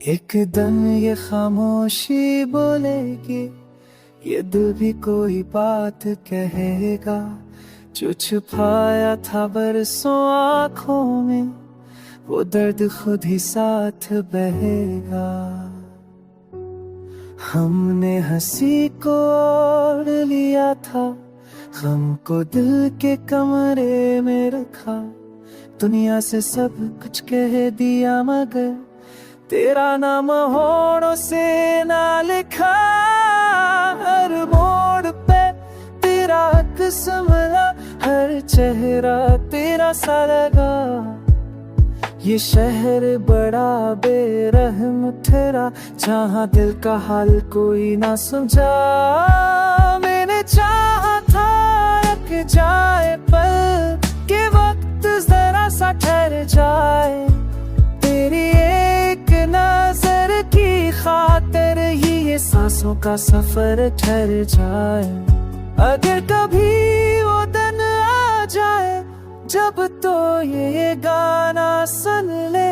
एक दम ये खामोशी बोलेगी, ये दिल भी कोई बात कहेगा। जो छुपाया था बरसों आँखों में, वो दर्द खुद ही साथ बहेगा। हमने हंसी को ओढ़ लिया था, गम को दिल के कमरे में रखा। दुनिया से सब कुछ कह दिया मगर तेरा नाम होठों से ना लिखा। हर मोड़ पे तेरा किस्म, हर चेहरा तेरा सा लगा। ये शहर बड़ा बेरहम ठहरा, जहाँ दिल का हाल कोई ना समझा। मैंने चाहा था रुक जाए पल के वक्त जरा सा ठहर जाए। तेरी एक नजर की खातिर ही ये सांसों का सफर ठहर जाए। अगर कभी वो दिन आ जाए जब तो ये गाना सुन ले,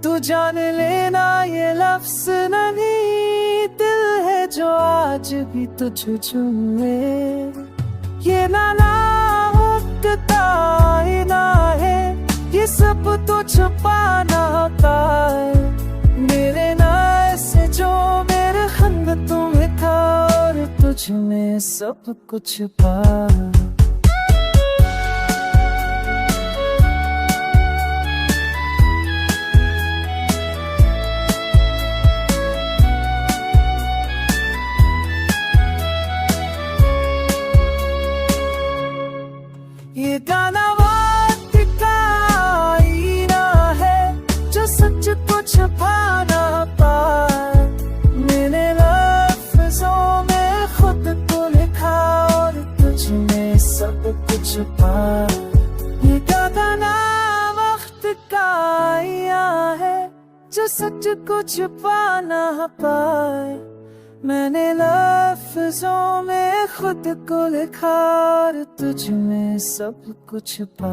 तू जान लेना ये लफ्ज नहीं दिल है जो आज भी तुझ चूमे। ये नाना उठता आईना है, ये सब तो छुपाना होता है। मेरे नाम से जो मेरे खंद तुम्हें था, और तुझ में सब कुछ पा। ये गाना वक्त का आईना है, जो सच को छुपा ना पाए। मैंने लफ्जों में खुद को लिखा, और तुझ में सब कुछ पा। ये गाना वक्त का आईना है, जो सच को छुपा ना पाए। मैंने लफ्जों में खुद को लिखा, और तुझ में सब कुछ पा।